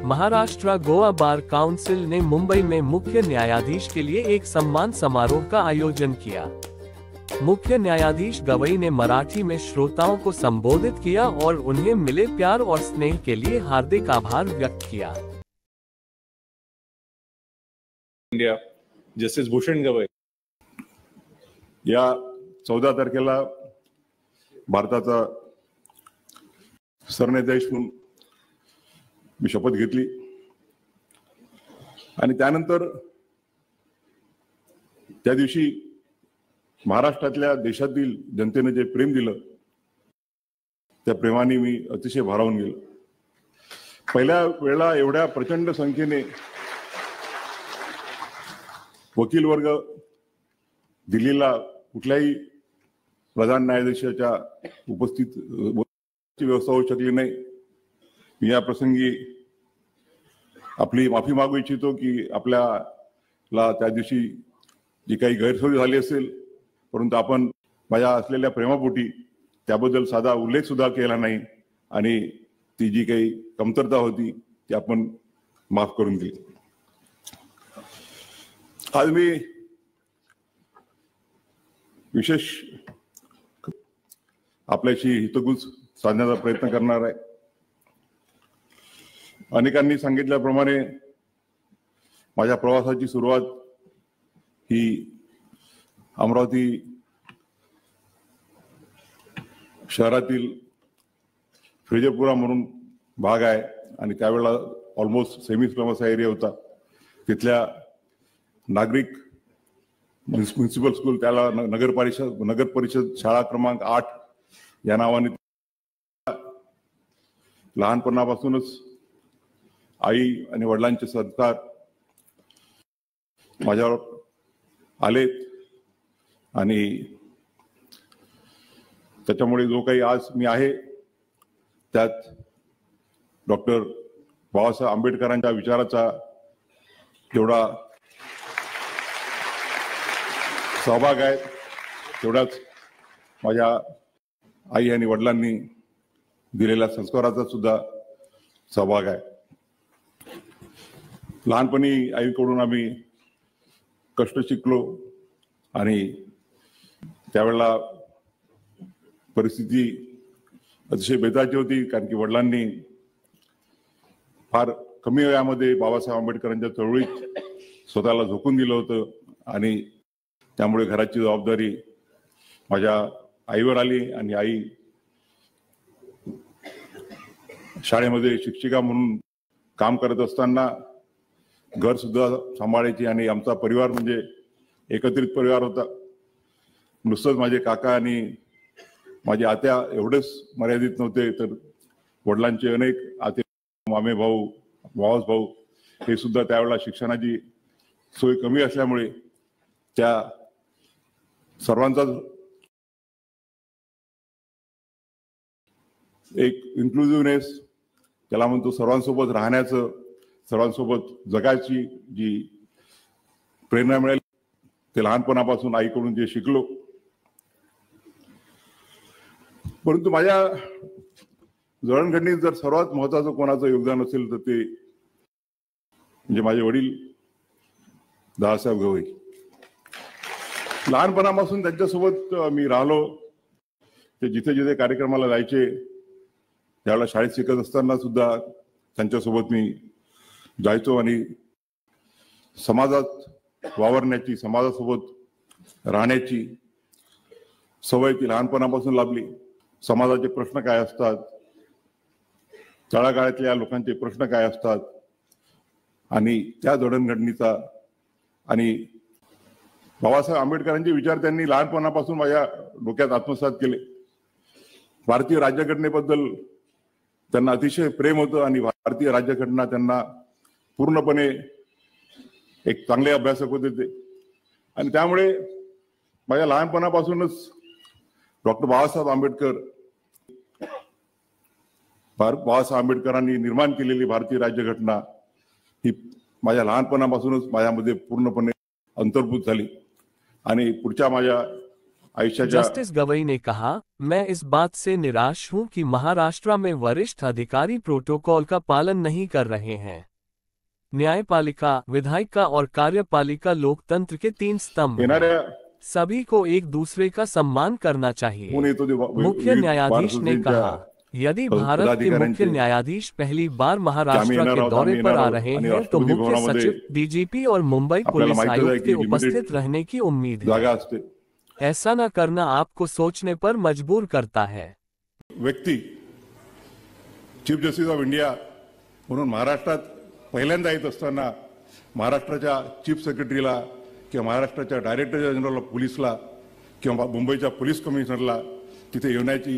Maharashtra Goa bar council ने मुंबई में मुख्य न्यायाधीश के लिए एक सम्मान समारोह का आयोजन किया। मुख्य न्यायाधीश गवई ने मराठी में श्रोताओं को संबोधित किया और उन्हें मिले प्यार और स्नेह के लिए हार्दिक आभार व्यक्त किया। इंडिया जस्टिस भूषण गवई या 14 तारखेला भारताचा सरन्यायाधीश म्हणून मी शपथ घेतली आणि त्यानंतर त्या दिवशी महाराष्ट्रातल्या देशातील जनतेने जे प्रेम दिलं त्या प्रेमाने मी अतिशय भारावून गेलो। पहिल्या वेळेला एवढ्या प्रचंड संख्येने वकील वर्ग दिल्लीला कुठल्याही प्रधान न्यायाधीशाच्या उपस्थित व्यवस्था होऊ शकली नाही। मी या प्रसंगी आपली माफी मागू इच्छितो की आपल्याला त्या दिवशी जी काही गैरसोय झाली असेल, परंतु आपण माझ्या असलेल्या प्रेमापोटी त्याबद्दल साधा उल्लेख सुद्धा केला नाही आणि ती जी काही कमतरता होती ती आपण माफ करून दिली। आज मी विशेष आपल्याशी हितगुज साधण्याचा प्रयत्न करणार आहे। अनेकांनी सांगितल्याप्रमाणे माझ्या प्रवासाची सुरुवात ही अमरावती शहरातील फ्रेजरपुरा म्हणून भाग आहे आणि त्यावेळेला ऑलमोस्ट सेमी स्लम असा एरिया होता। तिथल्या नागरिक म्युनिसिपल स्कूल, त्याला नगर परिषद शाळा क्रमांक 8 या नावाने लहानपणापासूनच आई आणि वडिलांचे संस्कार माझ्यावर आलेत आणि त्याच्यामुळे जो काही आज मी आहे त्यात डॉक्टर बाबासाहेब आंबेडकरांच्या विचाराचा जेवढा सहभाग आहे तेवढाच माझ्या आई आणि वडिलांनी दिलेल्या संस्काराचा सुद्धा सहभाग आहे। लहानपणी आईकडून आम्ही कष्ट शिकलो आणि त्यावेळेला परिस्थिती अतिशय बेताची होती, कारण की वडिलांनी फार कमी वयामध्ये बाबासाहेब आंबेडकरांच्या चळवळीत स्वतःला झोकून दिलं होतं आणि त्यामुळे घराची जबाबदारी माझ्या आईवर आली आणि आई शाळेमध्ये शिक्षिका म्हणून काम करत असताना घर सुद्धा सांभाळायची आणि आमचा परिवार म्हणजे एकत्रित परिवार होता। नुसतंच माझे काका आणि माझी आत्या एवढेच मर्यादित नव्हते, तर वडिलांचे अनेक आते, मामे भाऊ, मावस भाऊ हे सुद्धा त्यावेळेला शिक्षणाची सोय कमी असल्यामुळे त्या सर्वांचा एक इन्क्लुझिव्हनेस, त्याला म्हणतो सर्वांसोबत राहण्याचं, सर्वांसोबत जगायची जी प्रेरणा मिळाली ते लहानपणापासून आईकडून जे शिकलो। परंतु माझ्या जडणघडणीत जर सर्वात महत्वाचं कोणाचं योगदान असेल तर ते म्हणजे माझे वडील दादासाहेब गवई। लहानपणापासून त्यांच्यासोबत मी राहिलो। ते जिथे जिथे कार्यक्रमाला जायचे त्यावेळेला शाळेत शिकत असताना सुद्धा त्यांच्यासोबत मी जायचो आणि समाजात वावरण्याची, समाजासोबत राहण्याची सवय ती लहानपणापासून लाभली। समाजाचे प्रश्न काय असतात, तळागाळातल्या लोकांचे प्रश्न काय असतात आणि त्या जडणघडणीचा आणि बाबासाहेब आंबेडकरांचे विचार त्यांनी लहानपणापासून माझ्या डोक्यात आत्मसात केले। भारतीय राज्यघटनेबद्दल त्यांना अतिशय प्रेम होतं आणि भारतीय राज्यघटना त्यांना पूर्णपणे एक चांगले अभ्यासक होते ते, आणि त्यामुळे माझ्या लहानपणापासूनच डॉक्टर बाबासाहेब आंबेडकरांनी निर्माण केलेली भारतीय राज्यघटना ही माझ्या लहानपणापासूनच माझ्यामध्ये पूर्णपणे अंतर्भूत झाली आणि पुढच्या माझ्या आयुष्याच्या जस्टिस गवई ने कहा, मैं इस बात से निराश हूं कि महाराष्ट्र में वरिष्ठ अधिकारी प्रोटोकॉल का पालन नहीं कर रहे हैं। न्यायपालिका, विधायिका और कार्यपालिका लोकतंत्र के 3 स्तंभ हैं। येणाऱ्या सभी को एक दूसरे का सम्मान करना चाहिए। होऊन येतो ते मुख्य न्यायाधीश ने कहा, यदि भारत के मुख्य न्यायाधीश पहली बार महाराष्ट्र के दौरे पर आ रहे हैं तो मुख्य सचिव, डीजीपी और मुंबई पुलिस आयुक्त के उपस्थित रहने की उम्मीद है। जागा असते। ऐसा न करना आपको सोचने पर मजबूर करता है। व्यक्ती चीफ जस्टिस ऑफ इंडिया म्हणून महाराष्ट्रात पहिल्यांदा येत असताना महाराष्ट्राच्या चीफ सेक्रेटरीला किंवा महाराष्ट्राच्या डायरेक्टर जनरल ऑफ पोलिसला किंवा मुंबईच्या पोलीस कमिशनरला तिथे येण्याची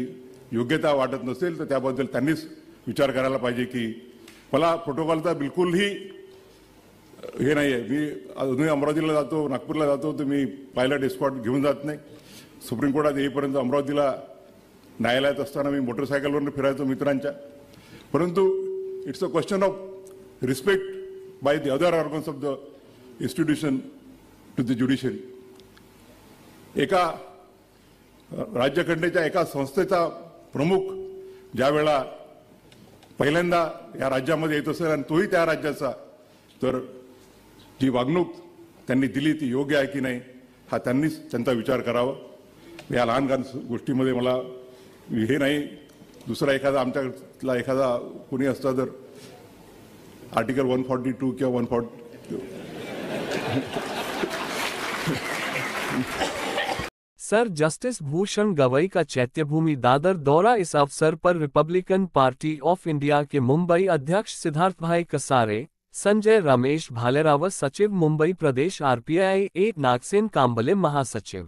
योग्यता वाटत नसेल तर त्याबद्दल त्यांनीच विचार करायला पाहिजे की मला प्रोटोकॉलचा बिलकुलही हे नाही आहे। मी अजूनही अमरावतीला जातो, नागपूरला जातो तर मी पायलट एस्कॉर्ट घेऊन जात नाही। सुप्रीम कोर्टात येईपर्यंत अमरावतीला न्यायालयात असताना मी मोटरसायकलवरून फिरायचो मित्रांच्या। परंतु it's a question of respect by the other organs of the institution to the judiciary. एका राज्यघटनेच्या एका संस्थेचा प्रमुख ज्या वेळा पहिल्यांदा या राज्यामध्ये येत असेल आणि तोही त्या राज्याचा, तर जी वागणूक त्यांनी दिली ती योग्य आहे की नाही हा त्यांनीच त्यांचा विचार करावा। या लहान लहान गोष्टीमध्ये मला हे नाही, दुसरा एखादा आमच्यातला एखादा कोणी असता तर आर्टिकल 142 किंवा 140 सर जस्टिस भूषण गवई का चैत्यभूमि दादर दौरा। इस अवसर पर रिपब्लिकन पार्टी ऑफ इंडिया के मुंबई अध्यक्ष सिद्धार्थ भाई कसारे, संजय रमेश भालेराव सचिव मुंबई प्रदेश आरपीआई, एक नागसेन कांबले महासचिव,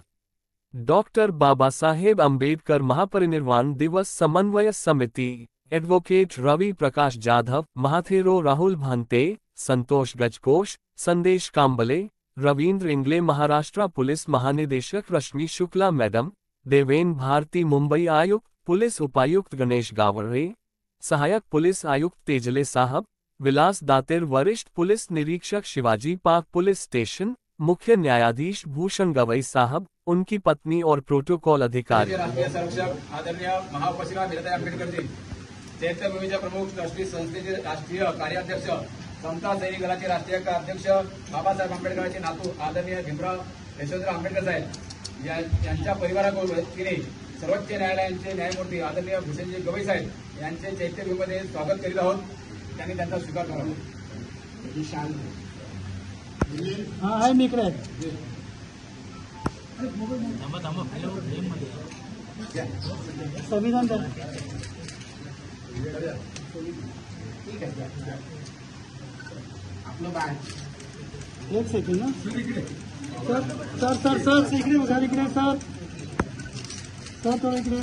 डॉक्टर बाबा साहेब अंबेडकर महापरिनिर्वाण दिवस समन्वय समिति, एडवोकेट रवि प्रकाश जाधव, महाथेरो राहुल भांते, संतोष गजकोश, संदेश कांबले, रविंद्र इंगले, महाराष्ट्र पुलिस महानिदेशक रश्मि शुक्ला मैडम, देवेन भारती, मुंबई आयुक्त, पुलिस उपायुक्त गणेश गावड़े, सहायक पुलिस आयुक्त तेजले साहब, विलास दातेर, वरिष्ठ पुलिस निरीक्षक शिवाजी पार्क पुलिस स्टेशन, मुख्य न्यायाधीश भूषण गवई साहब, उनकी पत्नी और प्रोटोकॉल अधिकारी। राष्ट्रीय संरक्षक आदरणीय महाउपशिरा मीराताई आंबेडकर जी, चैत्यभूमीच्या प्रमुख ट्रस्टी संस्थेचे राष्ट्रीय कार्याध्यक्ष, समता सैनिक दलाचे राष्ट्रीय अध्यक्ष बाबासाहेब आंबेडकरांचे नातू आदरणीय भीमराव यशवंतराव आंबेडकर साहेब यांच्या परिवाराकडून सर्वोच्च न्यायालयाचे न्यायमूर्ती आदरणीय भूषणजी गवई साहेब यांचे चैत्यभूमीमध्ये स्वागत करीत आहोत। त्यांनी त्यांचा स्वीकार करावा। आहे मी इकडे संविधान एक सेकंड ना सर सर सर सर इकडे सर इकडे सर सर इकडे